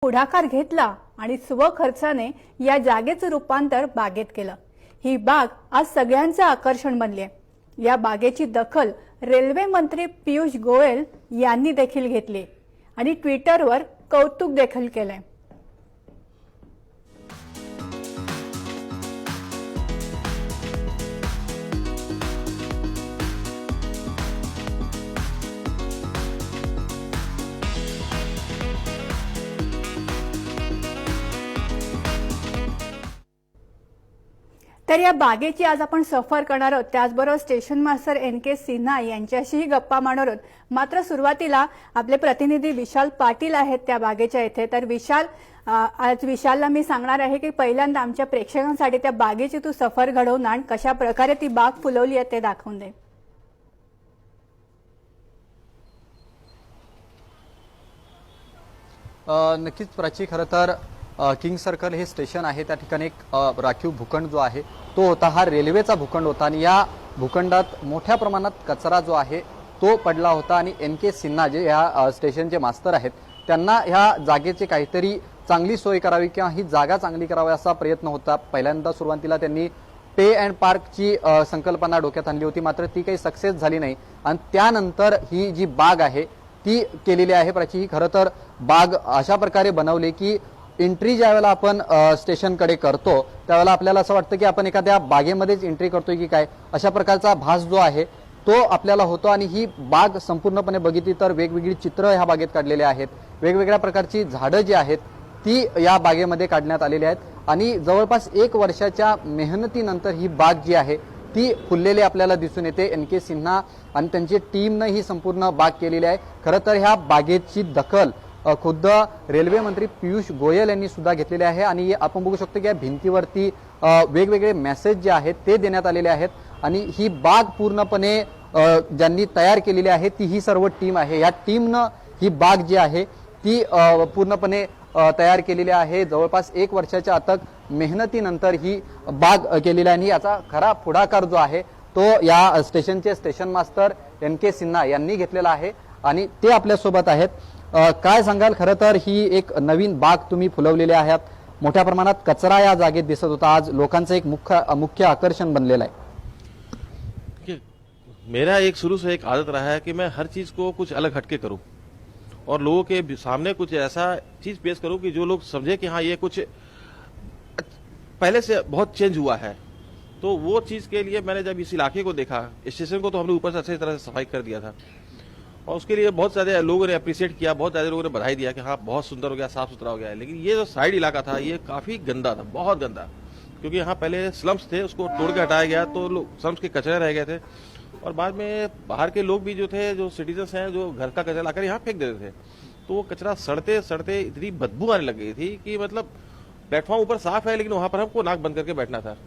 पुढाकार घेतला आणि स्वखर्चाने या जागेचं रूपांतर बागेत केलं। ही बाग आज सगळ्यांचं आकर्षण बनली आहे। या बागेची दखल रेल्वे मंत्री पियुष गोयल यांनी देखील घेतली आणि ट्विटरवर कौतुक देखील केलंय। तर या बागेची आज आपण सफर करणार आहोत। त्याचबरोबर स्टेशन मास्टर NK सिन्हा यांच्याशीही गप्पा मारणार आहोत। मात्र सुरुवातीला आपले प्रतिनिधी विशाल पाटील आहेत त्या बागेच्या इथे। तर विशाल, आज विशालला मी सांगणार आहे की पहिल्यांदा आमच्या प्रेक्षकांसाठी त्या बागेची तू सफर घडवून आण, कशा प्रकारे ती बाग फुलवली आहे ते दाखवून दे। नक्कीच प्राची, खरं तर किंग सर्कल हे स्टेशन आहे, त्या ठिकाणी एक राखीव भूखंड जो आहे तो होता, हा रेल्वेचा भूखंड होता आणि या भूखंडात मोठ्या प्रमाणात कचरा जो आहे तो पडला होता आणि NK सिन्हा जे या स्टेशनचे मास्तर आहेत त्यांना ह्या जागेची काहीतरी चांगली सोय करावी किंवा ही जागा चांगली करावी असा प्रयत्न होता। पहिल्यांदा सुरुवातीला त्यांनी पे अँड पार्कची संकल्पना डोक्यात आणली होती, मात्र ती काही सक्सेस झाली नाही आणि त्यानंतर ही जी बाग आहे ती केलेली आहे। प्राची, ही खरं तर बाग अशा प्रकारे बनवली की एंट्री ज्यावेळेला आपण स्टेशनकडे करतो त्यावेळेला आपल्याला असं वाटतं की आपण एखाद्या बागेमध्येच एंट्री करतोय की काय, अशा प्रकारचा भास जो आहे तो आपल्याला होतो। आणि ही बाग संपूर्णपणे बघितली तर वेगवेगळी चित्र ह्या बागेत काढलेले आहेत, वेगवेगळ्या प्रकारची झाडं जी आहेत ती या बागेमध्ये काढण्यात आलेली आहेत आणि जवळपास 1 वर्षाच्या मेहनतीनंतर ही बाग जी आहे ती फुललेली आपल्याला दिसून येते। NK सिन्हा आणि त्यांची टीमनं ही संपूर्ण बाग केलेली आहे। खरं तर ह्या बागेची दखल खुद्द रेल्वे मंत्री पियुष गोयल यांनी सुद्धा घेतलेले आहे आणि आपण बघू शकतो की या भिंतीवरती वेगवेगळे मेसेज जे आहेत ते देण्यात आलेले आहेत आणि ही बाग पूर्णपणे ज्यांनी तयार केलेली आहे ती ही सर्व टीम आहे। या टीमनं ही बाग जी आहे ती पूर्णपणे तयार केलेली आहे। जवळपास 1 वर्षाच्या अथक मेहनतीनंतर ही बाग केलेली आहे आणि याचा खरा पुढाकार जो आहे तो या स्टेशनचे स्टेशन मास्टर NK सिन्हा यांनी घेतलेला आहे आणि ते आपल्यासोबत आहेत। काय सांगाल, खरं तर ही एक नवीन बाग तुम्ही फुलवलेली आहात, मोठ्या प्रमाणात कचरा या जागेत दिसत होता, आज लोकांचं एक मुख्य आकर्षण बनलेलं आहे। मेरा एक शुरू से एक आदत रहा है कि मैं हर चीज को कुछ अलग हटके करूं और लोगों के सामने कुछ ऐसा चीज पेश करूं कि जो लोग समझे कि हाँ ये कुछ पहले से बहुत चेंज हुआ है। तो वो चीज के लिए मैंने जब इस इलाके को देखा, स्टेशन को तो हमने ऊपर से अच्छी तरह से सफाई कर दिया था और उसके लिए बहुत ज्यादा लोगों ने अप्रिशिएट किया, बहुत ज्यादा लोगों ने बधाई दिया कि हाँ बहुत सुंदर हो गया, साफ सुथरा हो गया है। लेकिन ये जो साइड इलाका था ये काफी गंदा था, बहुत गंदा, क्योंकि यहाँ पहले स्लम्स थे, उसको तोड़ के हटाया गया तो स्लम्स के कचरे रह गए थे और बाद में बाहर के लोग भी जो थे, जो सिटीजन्स हैं, जो घर का कचरा लाकर यहाँ फेंक देते थे, तो वो कचरा सड़ते सड़ते इतनी बदबू आने लग गई थी कि मतलब प्लेटफॉर्म ऊपर साफ है लेकिन वहां पर हमको नाक बंद करके बैठना था।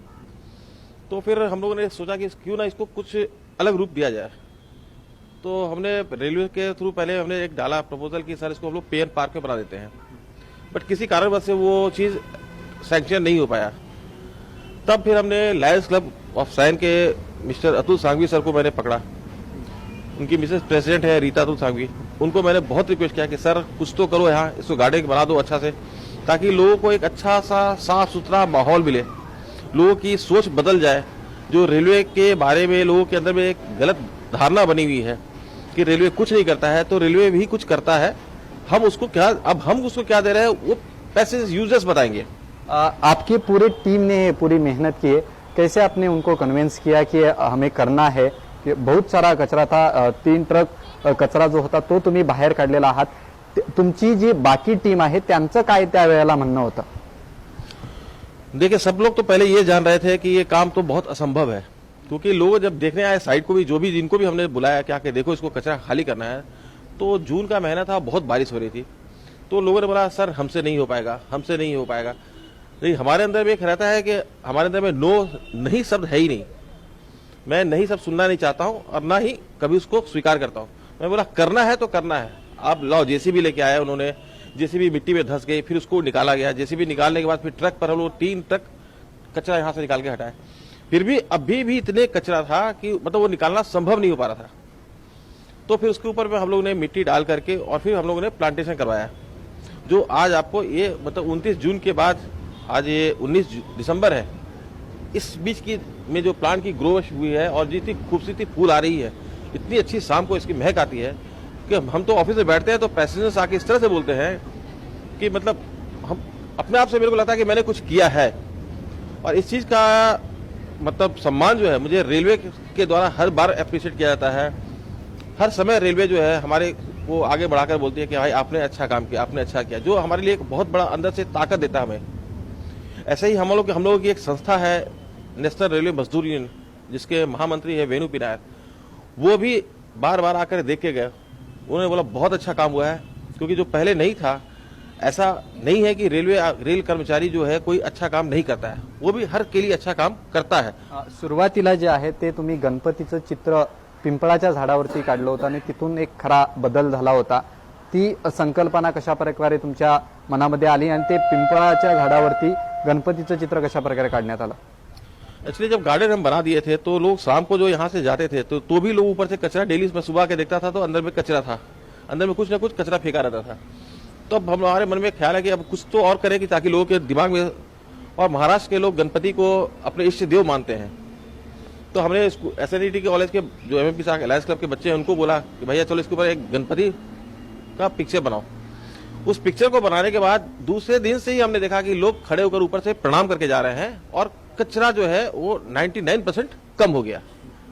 तो फिर हम लोगों ने सोचा कि क्यों ना इसको कुछ अलग रूप दिया जाए। तो हमने रेलवे के थ्रू पहले हमने एक डाला प्रपोजल कि सर इसको हम लोग पे एंड पार्क में बना देते हैं, बट किसी कारणवश से वो चीज सैंक्शन नहीं हो पाया। तब फिर हमने लायंस क्लब ऑफ साइन के मिस्टर अतुल सांघवी सर को मैंने पकड़ा, उनकी मिसेस प्रेसिडेंट है रीता अतुल सांघवी, उनको मैंने बहुत रिक्वेस्ट किया कि सर कुछ तो करो, यहाँ इसको गार्डन बना दो अच्छा से, ताकि लोगों को एक अच्छा सा साफ सुथरा माहौल मिले, लोगों की सोच बदल जाए। जो रेलवे के बारे में लोगों के अंदर में एक गलत धारणा बनी हुई है कि रेलवे कुछ नहीं करता है, तो रेलवे भी कुछ करता है। हम उसको क्या दे रहे हैं वो पैसेंजर यूजर्स बताएंगे। आपकी पूरी टीम ने पूरी मेहनत की है, कैसे आपने उनको कन्विंस किया कि हमें करना है? कि बहुत सारा कचरा था, 3 ट्रक कचरा जो होता तो तुम्ही बाहेर काढलेला आहात, तुमची जी बाकी टीम आहे त्यांचं काय त्यावेळेला म्हणणं होतं? देखिए, सब लोग तो पहले ये जान रहे थे कि ये काम तो बहुत असंभव है, क्योंकि लोग जब देखने आए साइट को भी, जो भी जिनको भी हमने बुलाया कि आके देखो इसको कचरा खाली करना है, तो जून का महीना था, बहुत बारिश हो रही थी, तो लोगों ने बोला सर हमसे नहीं हो पाएगा, हमसे नहीं हो पाएगा। नहीं, हमारे अंदर में एक रहता है कि हमारे अंदर में नो नहीं शब्द है ही नहीं, मैं नहीं सब सुनना नहीं चाहता हूँ और ना ही कभी उसको स्वीकार करता हूँ। मैं बोला करना है तो करना है, आप लाओ। जेसीबी लेके आए उन्होंने, जेसीबी मिट्टी में धंस गई, फिर उसको निकाला गया, जेसीबी निकालने के बाद फिर ट्रक पर हम लोग 3 ट्रक कचरा यहाँ से निकाल के हटाए, फिर भी अभी भी इतने कचरा था कि मतलब वो निकालना संभव नहीं हो पा रहा था। तो फिर उसके ऊपर में हम लोगों ने मिट्टी डाल करके और फिर हम लोगों ने प्लांटेशन करवाया जो आज आपको ये मतलब 29 जून के बाद आज ये 19 दिसंबर है, इस बीच की में जो प्लांट की ग्रोथ हुई है और जितनी खूबसूरती फूल आ रही है, इतनी अच्छी शाम को इसकी महक आती है कि हम तो ऑफिस में बैठते हैं तो पैसेंजर्स आके इस तरह से बोलते हैं कि मतलब हम अपने आप से मेरे को लगता है कि मैंने कुछ किया है। और इस चीज का मतलब सम्मान जो है मुझे रेलवे के द्वारा हर बार अप्रिशिएट किया जाता है। हर समय रेलवे जो है हमारे को आगे बढ़ाकर बोलती है कि भाई आपने अच्छा काम किया, आपने अच्छा किया, जो हमारे लिए एक बहुत बड़ा अंदर से ताकत देता है हमें। ऐसे ही हम लोगों की एक संस्था है नेशनल रेलवे मजदूर यूनियन, जिसके महामंत्री है वेणु पिनायर, वो भी बार बार आकर देख के गए। उन्होंने बोला बहुत अच्छा काम हुआ है, क्योंकि जो पहले नहीं था, ऐसा नहीं है कि रेल कर्मचारी जो है कोई अच्छा काम नहीं करता है, वो भी हर के लिए अच्छा काम करता है। सुरुवातीला जे आहे ते तुम्ही गणपतीचं चित्र पिंपळाच्या झाडावरती काढलं होतं आणि तिथून एक खरा बदल झाला होता। ती संकल्पना कशा प्रकारे तुमच्या मनामध्ये आली आणि ते पिंपळाच्या झाडावरती गणपतीचं चित्र कशा प्रकारे काढण्यात आलं? एक्चुअली जब गार्डन हम बना दिए थे तो लोग शाम को जो यहाँ से जाते थे तो भी लोग ऊपर से कचरा डेली मैं सुबह के देखता था तो अंदर में कचरा था, अंदर में कुछ ना कुछ कचरा फेंका रहता था। तो अब हमारे मन में ख्याल है कि अब कुछ तो और करें कि ताकि लोगों के दिमाग में, और महाराष्ट्र के लोग गणपति को अपने इष्ट देव मानते हैं, तो हमने SNDT कॉलेज के जो MMP अलायंस क्लब के बच्चे हैं उनको बोला कि भैया चलो इसके ऊपर एक गणपति का पिक्चर बनाओ। उस पिक्चर को बनाने के बाद दूसरे दिन से ही हमने देखा कि लोग खड़े होकर ऊपर से प्रणाम करके जा रहे हैं और कचरा जो है वो 99% कम हो गया।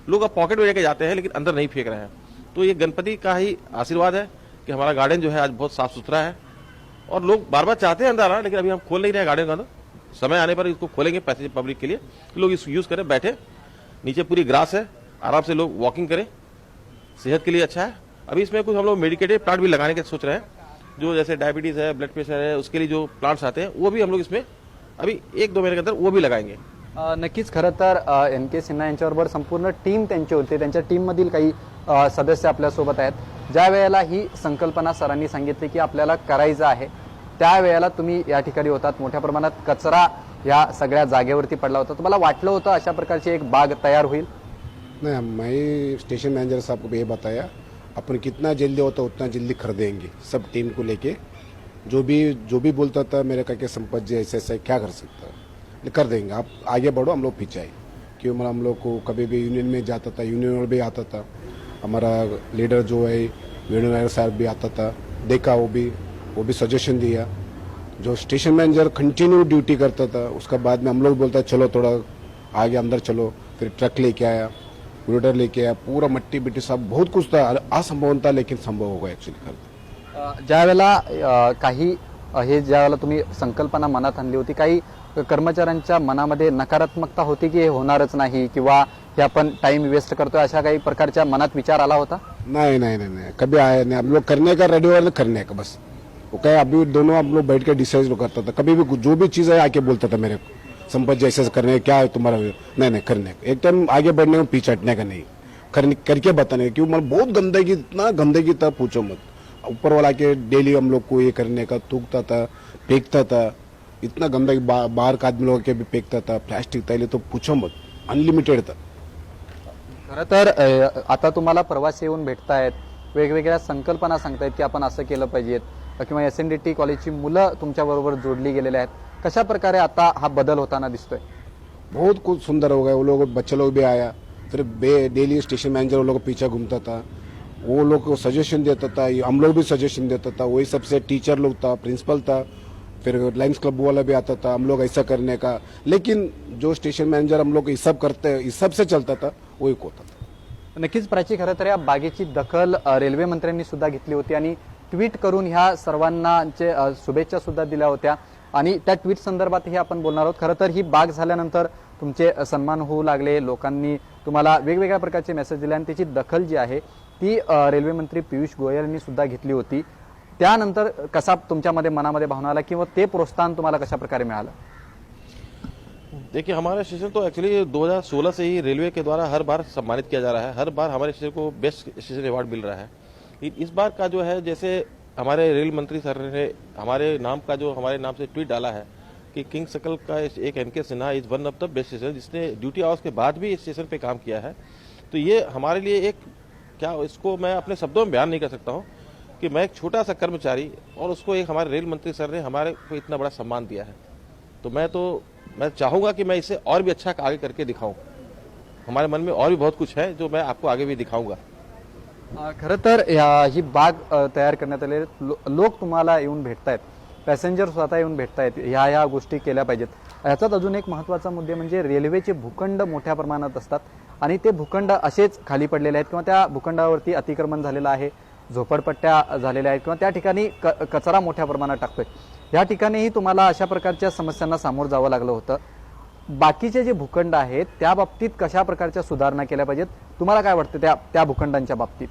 लोग अब पॉकेट में लेके जाते हैं लेकिन अंदर नहीं फेंक रहे हैं। तो ये गणपति का ही आशीर्वाद है कि हमारा गार्डन जो है आज बहुत साफ सुथरा है और लोग बार बार चाहते हैं अंदर आना, लेकिन अभी हम खोल नहीं रहे हैं गार्डन का। अंदर समय आने पर इसको खोलेंगे पैसेंजर पब्लिक के लिए, लोग इसको यूज करें, बैठे, नीचे पूरी ग्रास है, आराम से लोग वॉकिंग करें, सेहत के लिए अच्छा है। अभी इसमें कुछ हम लोग मेडिकेटेड प्लांट भी लगाने के सोच रहे हैं, जो जैसे डायबिटीज है, ब्लड प्रेशर है, उसके लिए जो प्लांट्स आते हैं वो भी हम लोग इसमें अभी 1-2 महीने के अंदर वो भी लगाएंगे। नक्कीच खरं तर NK सिन्हा यांच्याबरोबर संपूर्ण टीम त्यांची होती, त्यांच्या टीम मधील काही सदस्य आपल्यासोबत आहेत। ज्या वेळेला ही संकल्पना सरांनी सांगितली की आपल्याला करायचं आहे, त्यावेळेला तुम्ही या ठिकाणी होतात, मोठ्या प्रमाणात कचरा या सगळ्या जागेवरती पडला होता, तुम्हाला वाटलं होतं अशा प्रकारची एक बाग तयार होईल? नहीं, मैं स्टेशन मैनेजर साहब को ये बताया अपन कितना जल्दी होता उतना जल्दी खरीदेंगे, सब टीम को लेके। जो भी बोलता था मेरे का संपत जी ऐसे ऐसे क्या कर सकता है, कर देंगे, आप आगे बढ़ो, हम लोग पीछे आए। क्यों मतलब हम लोग को कभी भी यूनियन में जाता था, यूनियन में भी आता था, हमारा लीडर जो है वेणु साहब भी आता था, देखा वो भी सजेशन दिया। जो स्टेशन मैनेजर कंटिन्यू ड्यूटी करता था, उसका बाद में हम लोग बोलता चलो थोड़ा आगे अंदर चलो, फिर ट्रक लेके आया, लोडर लेके आया, पूरा मट्टी बिट्टी सब बहुत कुछ था, असंभव था लेकिन संभव होगा एक्चुअली करता। ज्या वेळेला काही हे ज्या वेळेला तुम्ही संकल्पना मनात आणली होती, काही कर्मचाऱ्यांच्या मनामध्ये नकारात्मकता होती की हे होणारच नाही किंवा हे आपण टाइम वेस्ट करतोय, अशा काही प्रकारच्या मनात विचार आला होता? नहीं, कभी आया नहीं। हम लोग करने का रेडी वाले करने का बस, वो कहे अभी दोनों हम लोग बैठ के डिसाइड करता था। कभी भी जो भी चीज है आके बोलता था मेरे को, संपत जैसे करने क्या है तुम्हारा, नहीं करने का, एक टाइम आगे बढ़ने को पीछे हटने का नहीं, करके बताने का। क्यों मतलब बहुत गंदगी, इतना गंदगी था पूछो मत। ऊपर वाला के डेली हम लोग को ये करने का, थूकता था, फेंकता था, इतना गंदगी बाहर का आदमी लोगों के भी फेंकता था, प्लास्टिक था, तो पूछो मत, अनलिमिटेड था। खरं तर आता तुम्हाला प्रवासी येऊन भेटतायत, वेगवेगळ्या संकल्पना सांगतायत की आपण असं केलं पाहिजेत, किंवा SNDT कॉलेजची मुलं तुमच्या बरोबर जोडली गेलेले आहेत, कशा प्रकारे आता हा बदल होताना दिसतोय? बहुत कुछ सुंदर हो गया। वो लोग बच्चे लोग भी आया, फिर डेली स्टेशन मैनेजर वो लोग पीछे घूमता था, वो लोग को सजेशन देता था, हम लोग भी सजेशन देता था। वही सबसे टीचर लोग था, प्रिंसिपल था, फिर लायंस क्लब वाला भी आता था, हम लोग ऐसा करने का। लेकिन जो स्टेशन मैनेजर हम लोग इस सब करते, इस सब से चलता था, वही होता था। नक्कीच प्राची, खरं तर या बागेची दखल रेल्वे मंत्र्यांनी सुद्धा घेतली होती आणि ट्विट करून ह्या सर्वांनाचे शुभेच्छा सुद्धा दिल्या होत्या आणि त्या ट्विट संदर्भातही आपण बोलणार आहोत। खरं तर ही बाग झाल्यानंतर तुमचे सन्मान होऊ लागले, लोकांनी तुम्हाला वेगवेगळ्या प्रकारचे मेसेज दिले आणि त्याची दखल जी आहे ती रेल्वे मंत्री पियुष गोयल यांनी सुद्धा घेतली होती। त्यानंतर कसा तुमच्यामध्ये मनामध्ये भावना आला किंवा ते प्रोत्साहन तुम्हाला कशा प्रकारे मिळालं? देखिए, हमारा स्टेशन तो एक्चुअली 2016 से ही रेलवे के द्वारा हर बार सम्मानित किया जा रहा है, हर बार हमारे स्टेशन को बेस्ट स्टेशन अवार्ड मिल रहा है। इस बार का जो है, जैसे हमारे रेल मंत्री सर ने हमारे नाम से ट्वीट डाला है कि किंग सर्कल का एक NK Sinha is one of the best station, जिसने ड्यूटी आवर्स के बाद भी इस स्टेशन पे काम किया है। तो ये हमारे लिए एक, क्या इसको मैं अपने शब्दों में बयान नहीं कर सकता हूँ कि मैं एक छोटा सा कर्मचारी और उसको एक हमारे रेल मंत्री सर ने हमारे को इतना बड़ा सम्मान दिया है, तो मैं चाहूँगा कि मैं इसे और भी अच्छा आगे करके दिखाऊं। हमारे मन में और भी बहुत कुछ है जो मैं आपको आगे भी दिखाऊंगा। खरं तर ही बाग तयार करण्यात आले लोक तुम्हाला येऊन भेटतायत, पॅसेंजर स्वतः येऊन भेटतायत, ह्या गोष्टी केल्या पाहिजेत। ह्याचाच अजून एक महत्त्वाचा मुद्दे म्हणजे रेल्वेचे भूखंड मोठ्या प्रमाणात असतात आणि ते भूखंड असेच खाली पडलेले आहेत किंवा त्या भूखंडावरती अतिक्रमण झालेलं आहे, झोपडपट्ट्या झालेल्या आहेत किंवा त्या ठिकाणी कचरा मोठ्या प्रमाणात टाकतोय। या ठिकाणीही तुम्हाला अशा प्रकारच्या समस्यांना सामोरं जावं लागलं होतं। बाकीचे जे भूखंड आहेत त्या बाबतीत कशा प्रकारच्या सुधारणा केल्या पाहिजेत, तुम्हाला काय वाटतं त्या भूखंडांच्या बाबतीत?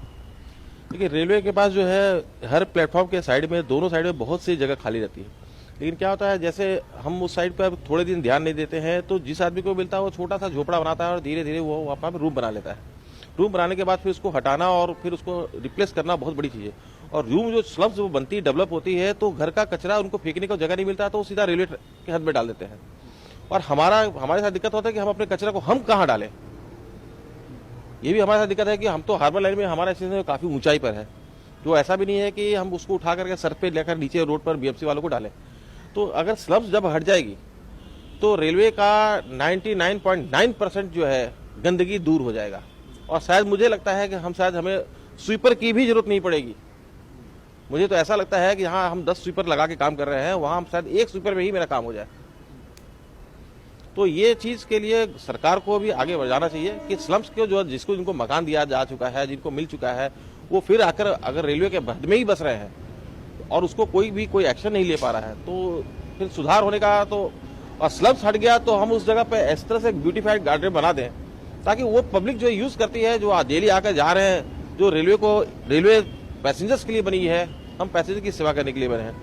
देखिए, रेलवे के पास जो है हर प्लेटफॉर्म के साइड में, दोनों साइड में बहुत सी जगह खाली रहती है, लेकिन क्या होता है जैसे हम उस साइड पर थोड़े दिन ध्यान नहीं देते हैं तो जिस आदमी को मिलता है वो छोटा सा झोपड़ा बनाता है और धीरे धीरे वो वहाँ पर रूम बना लेता है। रूम बनाने के बाद फिर उसको हटाना और फिर उसको रिप्लेस करना बहुत बड़ी चीज़ है। और रूम जो स्लम्स वो बनती डेवलप होती है तो घर का कचरा उनको फेंकने को जगह नहीं मिलता तो वो सीधा रेलवे के हद में डाल देते हैं। और हमारे साथ दिक्कत होता है कि हम अपने कचरा को हम कहाँ डालें, ये भी हमारे साथ दिक्कत है कि हम तो हार्बर लाइन में हमारा स्टेशन काफी ऊंचाई पर है, तो ऐसा भी नहीं है कि हम उसको उठा करके सर पे लेकर नीचे रोड पर बीएमसी वालों को डालें। तो अगर स्लम्स जब हट जाएगी तो रेलवे का 99.9% जो है गंदगी दूर हो जाएगा और शायद मुझे लगता है कि हमें स्वीपर की भी जरूरत नहीं पड़ेगी। मुझे तो ऐसा लगता है कि जहां हम 10 स्वीपर लगा के काम कर रहे हैं वहां हम शायद एक स्वीपर में ही मेरा काम हो जाए। तो ये चीज के लिए सरकार को भी आगे बढ़ जाना चाहिए कि स्लम्स के जो जिनको मकान दिया जा चुका है, जिनको मिल चुका है, वो फिर आकर अगर रेलवे के हद में ही बस रहे हैं और उसको कोई एक्शन नहीं ले पा रहा है तो फिर सुधार होने का तो, और स्लम्स हट गया तो हम उस जगह पे इस तरह से ब्यूटीफाइड गार्डन बना दें ताकि वो पब्लिक जो यूज करती है, जो डेली आकर जा रहे हैं, जो रेलवे पैसेंजर्स के लिए बनी है, हम पैसेंजर की सेवा करने के लिए बने हैं,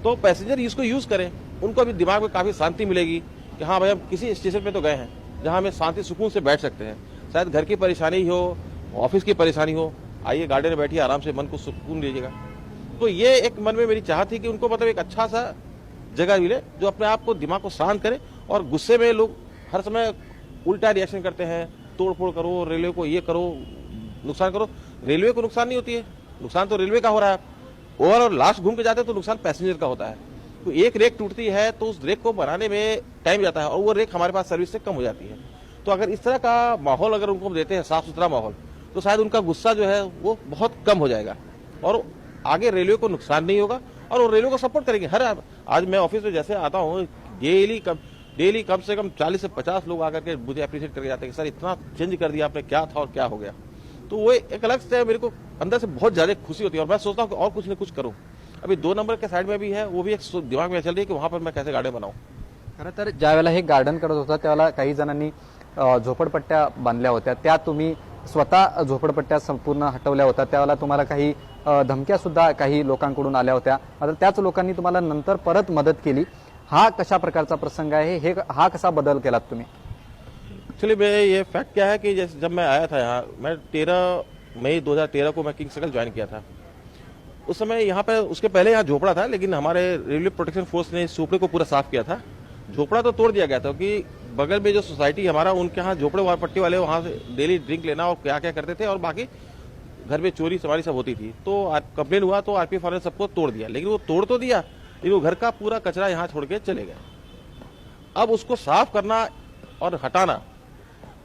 तो पैसेंजर इसको यूज करें, उनको भी दिमाग में काफी शांति मिलेगी कि हाँ भाई हम किसी स्टेशन पे तो गए हैं जहां हमें शांति सुकून से बैठ सकते हैं। शायद घर की परेशानी हो, ऑफिस की परेशानी हो, आइए गार्डन में बैठिए, आराम से मन को सुकून लीजिएगा। तो ये एक मन में मेरी चाहत थी कि उनको मतलब एक अच्छा सा जगह मिले जो अपने आप को दिमाग को शांत करे। और गुस्से में लोग हर समय उल्टा रिएक्शन करते हैं, तोड़ फोड़ करो, रेलवे को ये करो, नुकसान करो। रेलवे को नुकसान नहीं होती है, नुकसान तो रेलवे का हो रहा है, और लास्ट घूम के जाते हैं तो नुकसान पैसेंजर का होता है। तो एक रेक टूटती है तो उस रेक को बनाने में टाइम जाता है और वो रेक हमारे पास सर्विस से कम हो जाती है। तो अगर इस तरह का माहौल अगर उनको देते हैं, साफ सुथरा माहौल, तो शायद उनका गुस्सा जो है वो बहुत कम हो जाएगा और आगे रेलवे को नुकसान नहीं होगा और वो रेलवे को सपोर्ट करेंगे। आज मैं ऑफिस में जैसे आता हूँ, डेली कम से कम 40 से 50 लोग आकर के मुझे अप्रिशिएट करके जाते हैं कि सर इतना चेंज कर दिया आपने, क्या था और क्या हो गया। तो वो एक अलग से मेरे को अंदर से बहुत ज्यादा खुशी होती है और मैं सोचता हूँ कि और कुछ न कुछ करूँ। अभी 2 नंबर के साइड में भी है, वो भी एक दिमाग में चल रही है कि वहां पर मैं कैसे गार्डन बनाऊं। खरं तर ज्या वेळेला हे गार्डन करत होता त्यावेळेला काही जणांनी झोपडपट्ट्या बांधल्या होत्या, त्या तुम्ही स्वतः झोपडपट्ट्या संपूर्ण हटवल्या होत्या, त्यावेळेला तुम्हाला काही धमक्या सुद्धा काही लोकांकडून आल्या होत्या, मात्र त्याच लोकांनी तुम्हाला नंतर परत मदत केली। हा कशा प्रकारचा प्रसंग आहे, हा कसा बदल केलात तुम्ही? एक्चुअली मैं ये फैक्ट क्या है कि जैसे जब मैं आया था यहाँ, मैं 13 मई 2013 को मैं किंग सर्कल ज्वाइन किया था। उस समय यहाँ पे, उसके पहले यहाँ झोपड़ा था, लेकिन हमारे रेलवे प्रोटेक्शन फोर्स ने इस झोपड़े को पूरा साफ किया था। झोपड़ा तो तोड़ दिया गया था कि बगल में जो सोसाइटी हमारा, उनके यहाँ झोपड़े पट्टी वाले वहां से डेली ड्रिंक लेना और क्या क्या करते थे और बाकी घर में चोरी सवारी सब होती थी। तो कंप्लेन हुआ तो आरपीएफ वाले ने सबको तोड़ दिया, लेकिन वो तोड़ तो दिया लेकिन वो घर का पूरा कचरा यहाँ छोड़ के चले गए। अब उसको साफ करना और हटाना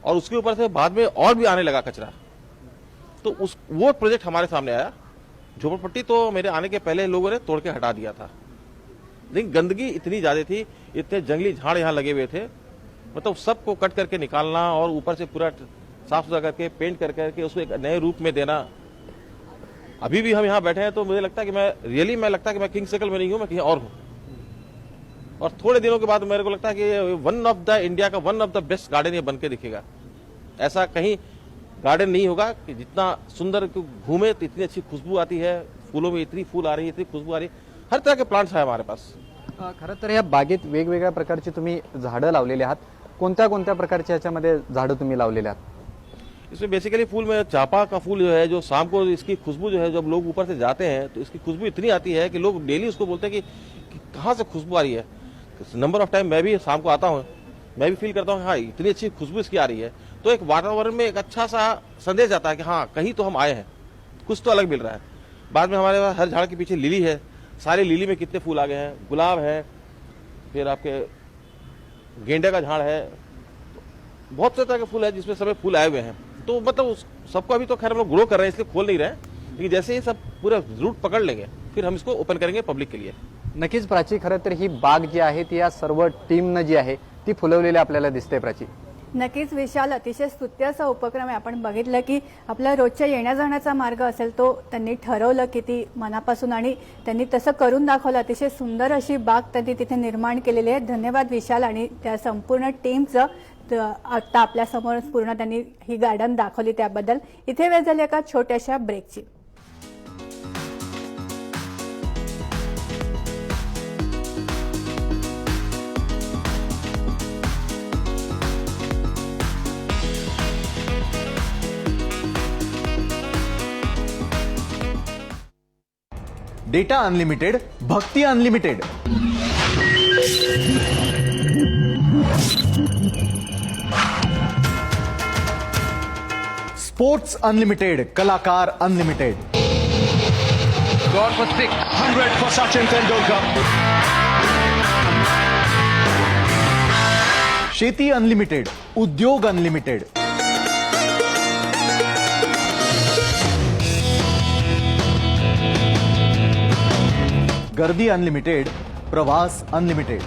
और उसके ऊपर से बाद में और भी आने लगा कचरा, तो वो प्रोजेक्ट हमारे सामने आया। झोपड़पट्टी तो मेरे आने के पहले लोगों ने तोड़ के हटा दिया था, लेकिन गंदगी इतनी ज्यादा थी, इतने जंगली झाड़ यहाँ लगे हुए थे, मतलब सबको कट करके निकालना और ऊपर से पूरा साफ सुथरा करके पेंट करके उसको एक नए रूप में देना। अभी भी हम यहाँ बैठे हैं तो मुझे लगता है कि मैं लगता है कि मैं किंग सर्कल में नहीं हूँ, मैं कहीं और हूँ। और थोड़े दिनों के बाद मेरे को लगता है कि वन ऑफ द इंडिया का one of the best garden ये बन के दिखेगा। ऐसा कहीं गार्डन नहीं होगा कि जितना सुंदर घूमे तो इतनी अच्छी खुशबू आती है, फूलों में इतनी फूल आ रही है, इतनी खुशबू आ रही है, हर तरह के प्लांट्स है हमारे पास। खरं तर या बागेत वेगवेगळ्या प्रकारची तुम्ही झाडं लावलेली आहात, कोणत्या कोणत्या प्रकारच्या याच्यामध्ये झाडं तुम्ही लावलेली आहात? इसमें बेसिकली फूल में चापा का फूल जो है, जो शाम को इसकी खुशबू जो है, जब लोग ऊपर से जाते हैं तो इसकी खुशबू इतनी आती है कि लोग डेली उसको बोलते हैं कि कहाँ से खुशबू आ रही है। नंबर ऑफ टाइम मैं भी शाम को आता हूँ, मैं भी फील करता हूँ हाँ इतनी अच्छी खुशबू इसकी आ रही है, तो एक वातावरण में एक अच्छा सा संदेश आता है कि हाँ कहीं तो हम आए हैं, कुछ तो अलग मिल रहा है। बाद में हमारे पास हर झाड़ के पीछे लिली है, सारी लिली में कितने फूल आ गए हैं, गुलाब है, फिर आपके गेंडे का झाड़ है, बहुत से तरह के फूल है जिसमें सब फूल आए हुए हैं। तो मतलब सबको अभी तो खैर हम लोग ग्रो कर रहे हैं इसलिए खोल नहीं रहे हैं, लेकिन जैसे ये सब पूरा रूट पकड़ लेंगे फिर हम इसको ओपन करेंगे पब्लिक के लिए। नक्कीच प्राची, खरं तर ही बाग जी आहे ती या सर्व टीमनं जी आहे ती फुलवलेली आपल्याला दिसते प्राची. नक्कीच विशाल, अतिशय स्तुत्य असा उपक्रम आहे. आपण बघितलं की आपला रोजच्या येण्या जाण्याचा मार्ग असेल तो त्यांनी ठरवलं किती मनापासून आणि त्यांनी तसं करून दाखवलं. अतिशय सुंदर अशी बाग त्यांनी तिथे निर्माण केलेली आहे. धन्यवाद विशाल आणि त्या संपूर्ण टीमचं. आता आपल्या समोर पूर्ण त्यांनी ही गार्डन दाखवली त्याबद्दल. इथे वेळ झाली एका छोट्याशा ब्रेकची. डेटा अनलिमिटेड, भक्ती अनलिमिटेड. स्पोर्ट्स अनलिमिटेड, कलाकार unlimited. Gone for 600 for Sachin Tendulkar. शेती अनलिमिटेड, उद्योग अनलिमिटेड. गर्दी अनलिमिटेड, प्रवास अनलिमिटेड.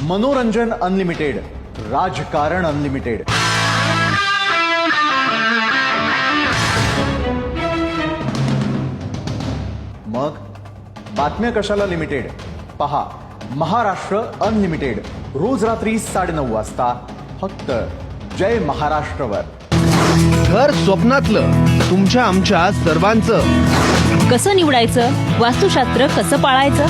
मनोरंजन अनलिमिटेड, राजकारण अनलिमिटेड. मग बातम्या कशाला लिमिटेड? पहा महाराष्ट्र अनलिमिटेड रोज रात्री 9:30 वाजता फक्त जय महाराष्ट्रवर. घर स्वप्नातलं, तुमच्या आमच्या सर्वांचं. कसं निवडायचं, वास्तुशास्त्र कसं पाळायचं,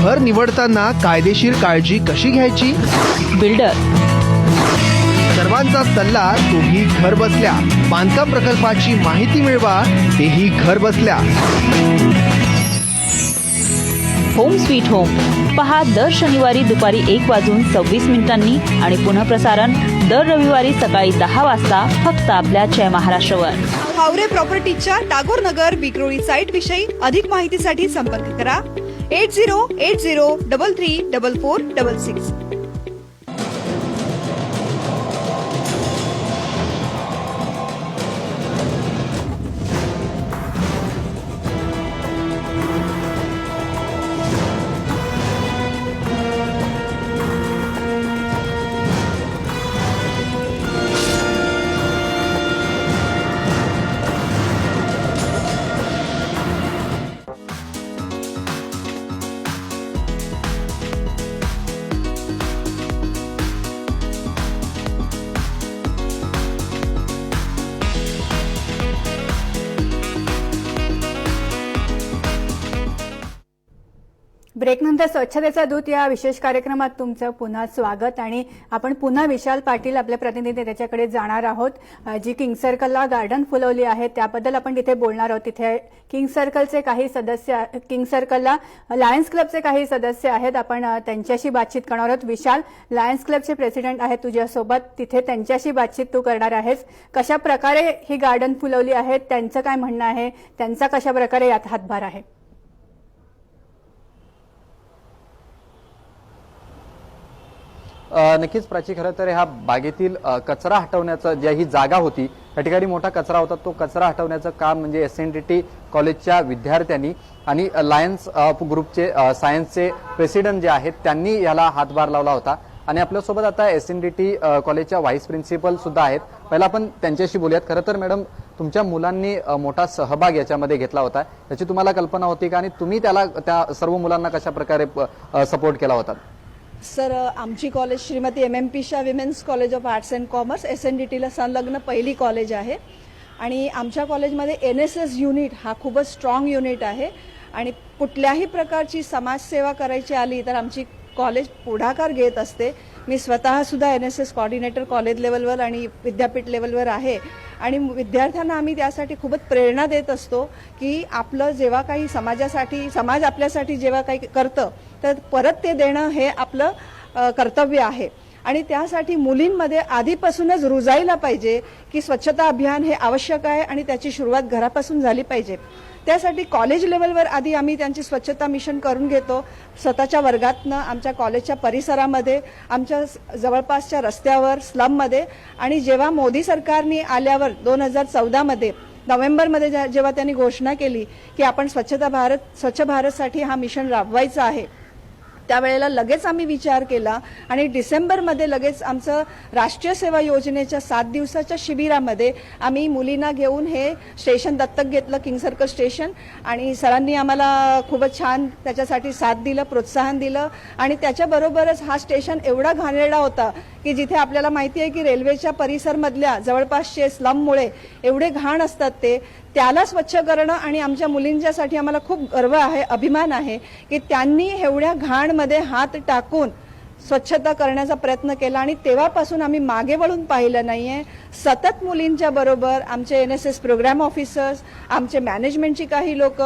घर निवडताना कायदेशीर काळजी कशी घ्यायची, बिल्डर सर्वांचा सल्ला तुम्ही घर बसल्या. बांधकाम प्रकल्पाची माहिती मिळवा, तेही घर बसल्या. होम स्वीट होम पहा दर शनिवारी दुपारी 1:26 आणि पुन्हा प्रसारण दर रविवारी सकाळी 10 वाजता फक्त आपल्या जय महाराष्ट्रवर. हावरे प्रॉपर्टीच्या टागोर नगर विक्रोळी साईट विषयी अधिक माहितीसाठी संपर्क करा 8080334466. ब्रेकनंतर स्वच्छतेचा दूत या विशेष कार्यक्रमात तुमचं पुन्हा स्वागत. आणि आपण पुन्हा विशाल पाटील आपले प्रतिनिधी त्याच्याकडे जाणार आहोत. जी किंग सर्कलला गार्डन फुलवली आहे त्याबद्दल आपण तिथे बोलणार आहोत. तिथे किंग सर्कलचे काही सदस्य, किंग सर्कलला लायन्स क्लबचे काही सदस्य आहेत. आपण त्यांच्याशी बातचीत करणार आहोत. विशाल, लायन्स क्लबचे प्रेसिडेंट आहेत तुझ्यासोबत, तिथे त्यांच्याशी बातचीत तू करणार आहेस. कशा प्रकारे ही गार्डन फुलवली आहे, त्यांचं काय म्हणणं आहे, त्यांचा कशा प्रकारे यात हातभार आहे? नक्कीच प्राची, खरं तर ह्या बागेतील कचरा हटवण्याचं ज्या ही जागा होती त्या ठिकाणी मोठा कचरा होता, तो कचरा हटवण्याचं काम म्हणजे SNDT कॉलेजच्या विद्यार्थ्यांनी आणि लायन्स ग्रुपचे सायन्सचे प्रेसिडेंट जे आहेत त्यांनी याला हातभार लावला होता. आणि आपल्यासोबत आता SNDT कॉलेजच्या व्हाईस प्रिन्सिपल सुद्धा आहेत. पहिला आपण त्यांच्याशी बोलूयात. खरं तर मॅडम, तुमच्या मुलांनी मोठा सहभाग याच्यामध्ये घेतला होता, याची तुम्हाला कल्पना होती का आणि तुम्ही त्याला त्या सर्व मुलांना कशा प्रकारे सपोर्ट केला होता? सर, आमची college Shrimati MMP Shah women's college of arts and commerce SNDTला संलग्न पहिली कॉलेज आहे. आणि आमच्या कॉलेजमध्ये NSS युनिट हा खूपच स्ट्रॉंग युनिट आहे. आणि कुठल्याही प्रकारची समाजसेवा करायची आली तर आमची कॉलेज पुढाकार घेत असते. मी स्वतः सुद्धा NSS कोऑर्डिनेटर कॉलेज लेवलवर आणि विद्यापीठ लेवलवर आहे. आणि विद्यार्थ्यांना आम्ही त्यासाठी खूपच प्रेरणा देत असतो की आपलं जेव्हा काही समाजासाठी, समाज आपल्यासाठी जेव्हा काही करतं तर परत ते देणं हे आपलं कर्तव्य आहे. आणि त्यासाठी मुलींमध्ये आधीपासूनच रुजायला पाहिजे की स्वच्छता अभियान हे आवश्यक आहे आणि त्याची सुरुवात घरापासून झाली पाहिजे. त्यासाठी कॉलेज लेवलवर आधी आम्ही त्यांची स्वच्छता मिशन करून घेतो, स्वतःच्या वर्गातनं, आमच्या कॉलेजच्या परिसरामध्ये, आमच्या जवळपासच्या रस्त्यावर, स्लममध्ये. आणि जेव्हा मोदी सरकारने आल्यावर 2014मध्ये नोव्हेंबरमध्ये जेव्हा त्यांनी घोषणा केली की आपण स्वच्छ भारतसाठी हा मिशन राबवायचा आहे, त्यावेळेला लगेच आम्ही विचार केला आणि डिसेंबरमध्ये लगेच आमचं राष्ट्रीय सेवा योजनेच्या 7 दिवसाच्या शिबिरामध्ये आम्ही मुलींना घेऊन हे स्टेशन दत्तक घेतलं, किंग सर्कल स्टेशन. आणि सरांनी आम्हाला खूपच छान त्याच्यासाठी साथ दिलं, प्रोत्साहन दिलं. आणि त्याच्याबरोबरच हा स्टेशन एवढा घाणेरडा होता की जिथे आपल्याला माहिती आहे की रेल्वेच्या परिसरमधल्या जवळपासचे स्लममुळे एवढे घाण असतात त्याला स्वच्छ करणं. आणि आमच्या मुलींच्यासाठी आम्हाला खूप गर्व आहे, अभिमान आहे की त्यांनी एवढ्या घाणमध्ये हात टाकून स्वच्छता करण्याचा प्रयत्न केला. आणि तेव्हापासून आम्ही मागे वळून पाहिलं नाहीये. सतत मुलींच्या बरोबर आमचे NSS प्रोग्राम ऑफिसर्स, आमचे मॅनेजमेंटची काही लोक,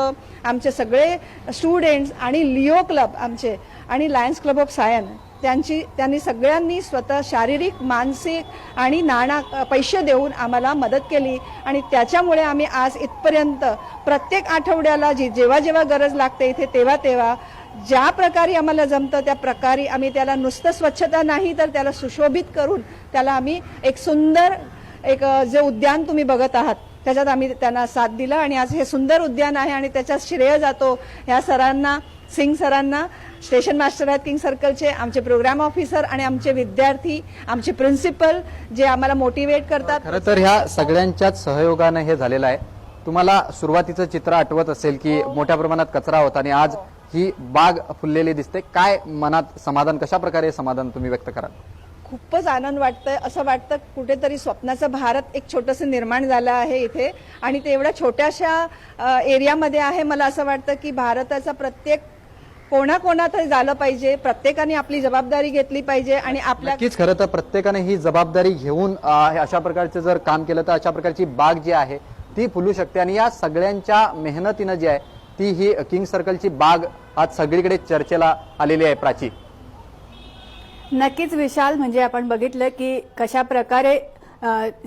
आमचे सगळे स्टुडंट्स आणि लिओ क्लब आमचे आणि लायन्स क्लब ऑफ सायन त्यांनी सगळ्यांनी स्वतः शारीरिक, मानसिक आणि पैसे देऊन आम्हाला मदत केली. आणि त्याच्यामुळे आम्ही आज इथपर्यंत प्रत्येक आठवड्याला जेव्हा जेव्हा गरज लागते इथे तेव्हा ज्या प्रकारे आम्हाला जमतं त्या प्रकारे आम्ही त्याला नुसतं स्वच्छता नाही तर त्याला सुशोभित करून त्याला आम्ही एक सुंदर जे उद्यान तुम्ही बघत आहात त्याच्यात आम्ही त्यांना साथ दिला. आणि आज हे सुंदर उद्यान आहे आणि त्याचा श्रेय जातो ह्या सरांना, सिंग सरांना, स्टेशन मास्टर आहेत किंग सर्कलचे, आमचे प्रोग्राम ऑफिसर आणि आमचे विद्यार्थी, आमचे प्रिन्सिपल जे आम्हाला मोटिवेट करतात. खरं तर ह्या सगळ्यांच्याच सहयोगानं हे झालेलं आहे. तुम्हाला सुरुवातीचं चित्र आठवत असेल की मोठ्या प्रमाणात कचरा होता आणि आज ही बाग फुललेली दिसते. काय मनात समाधान, कशा प्रकारे समाधान तुम्ही व्यक्त कराल? खूपच आनंद वाटतंय. असं वाटतं कुठेतरी स्वप्नाचं भारत एक छोटंसं निर्माण झालं आहे इथे. आणि ते एवढ्या छोट्याशा एरियामध्ये आहे. मला असं वाटतं की भारताचा प्रत्येक कोणाकोणात झालं पाहिजे, प्रत्येकाने आपली जबाबदारी घेतली पाहिजे. आणि आपल्या नक्कीच खरं तर प्रत्येकाने ही जबाबदारी घेऊन अशा प्रकारचं जर काम केलं तर अशा प्रकारची बाग जी आहे ती फुलू शकते. आणि या सगळ्यांच्या मेहनतीनं जी आहे ती ही किंग सर्कलची बाग आज सगळीकडे चर्चेला आलेली आहे. प्राची, नक्कीच विशाल, म्हणजे आपण बघितलं की कशा प्रकारे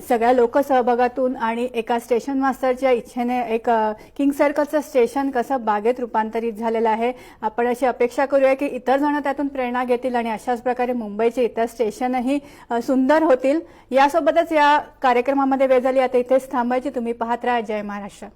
सगळ्या लोकसहभागातून आणि एका स्टेशन मास्टरच्या इच्छेने एक किंग सर्कलचं स्टेशन कसं बागेत रूपांतरित झालेलं आहे. आपण अशी अपेक्षा करूया की इतर जण त्यातून प्रेरणा घेतील आणि अशाच प्रकारे मुंबईचे इतर स्टेशनही सुंदर होतील. यासोबतच या कार्यक्रमामध्ये वेळ झाली आता इथेच थांबायची. तुम्ही पाहत राहा जय महाराष्ट्र.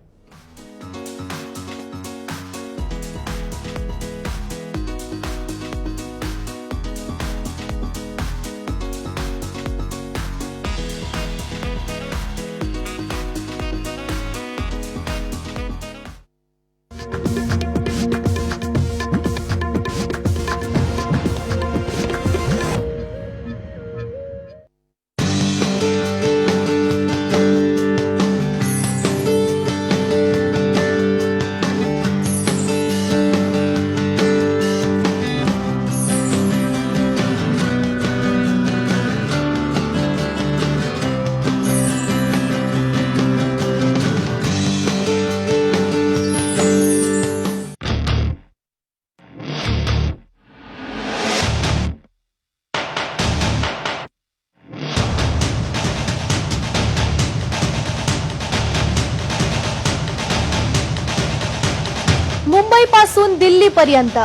मुंबईपासून दिल्लीपर्यंत